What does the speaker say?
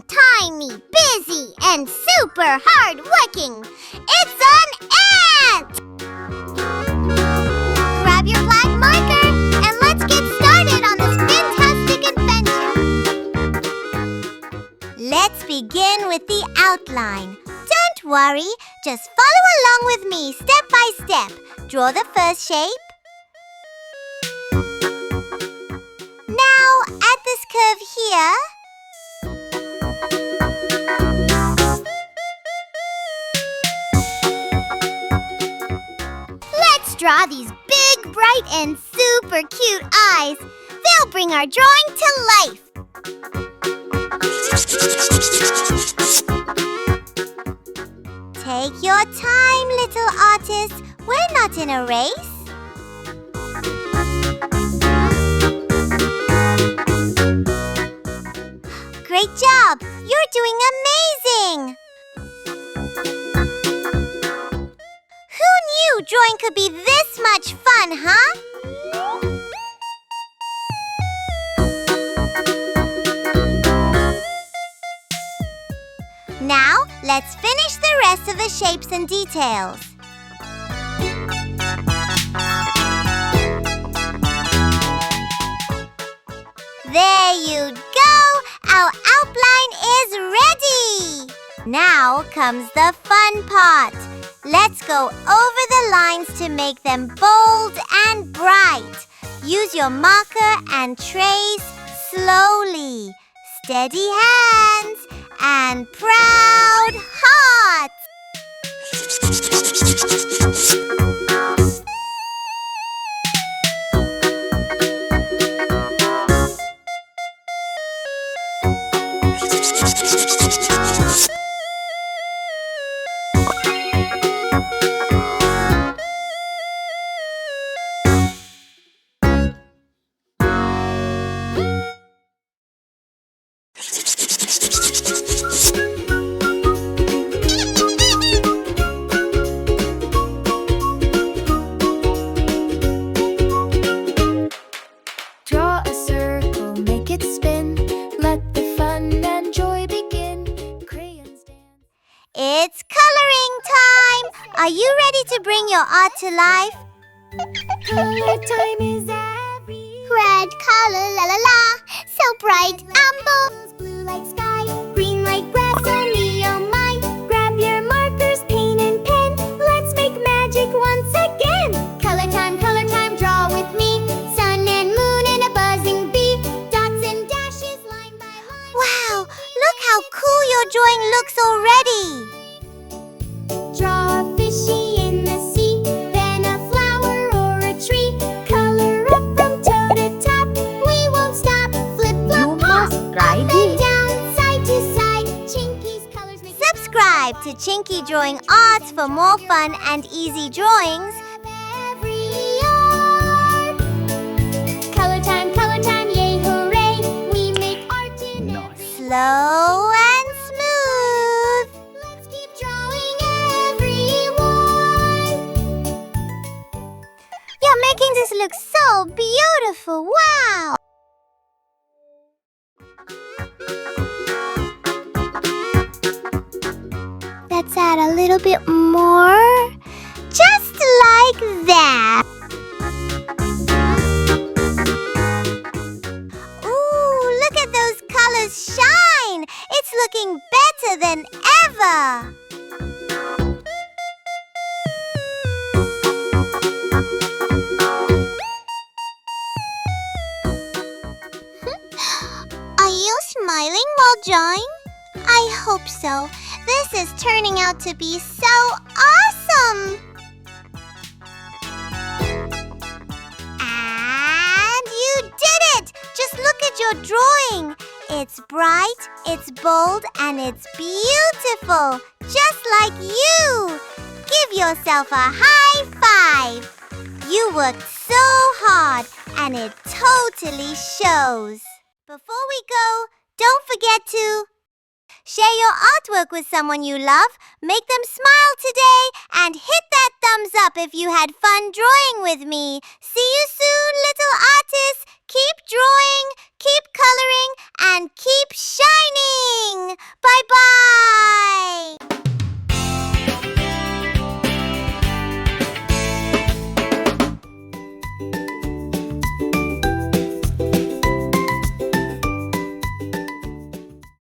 tiny, busy, and super hard-working. It's an ant! Grab your black marker and let's get started on this fantastic adventure. Let's begin with the outline. Don't worry, just follow along with me step by step. Draw the first shape. Now, add this curve here. Let's draw these big, bright, and super cute eyes. They'll bring our drawing to life. Take your time, little artist. We're not in a race. Great job! You're doing amazing! Who knew drawing could be this much fun, huh? Now, let's finish the rest of the shapes and details. There you go! Our outline is ready! Now comes the fun part. Let's go over the lines to make them bold and bright. Use your marker and trace slowly. Steady hands and proud hearts. Draw a circle, make it spin. Let the fun and joy begin. Crayons dance. It's coloring time! Are you ready to bring your art to life? Color time is every. Red color, la la la, so bright and bold. Blue like sky, green like grass, so neon mine. Grab your markers, paint and pen. Let's make magic once again. Color time, draw with me. Sun and moon and a buzzing bee. Dots and dashes, line by line. Wow, look how cool your drawing looks already. Draw a fishy in the sea, then a flower or a tree. Color up from toe to top. We won't stop. Flip, flop, hop. Up and down, side to side. Chinky's colors make Subscribe to Chinky Drawing Arts for more fun and easy drawings. every art. Color time, yay, hooray. We make art in Slow and smooth. Let's keep drawing everyone. You're making this look so beautiful. Wow! Let's add a little bit more. Just like that. Ooh, look at those colors shine. It's looking better than ever. Are you smiling while drawing? I hope so. This is turning out to be so awesome! And you did it! Just look at your drawing. It's bright, it's bold, and it's beautiful. Just like you. Give yourself a high five. You worked so hard, and it totally shows. Before we go, don't forget to share your artwork with someone you love, make them smile today, and hit that thumbs up if you had fun drawing with me. See you soon, little artists. Keep drawing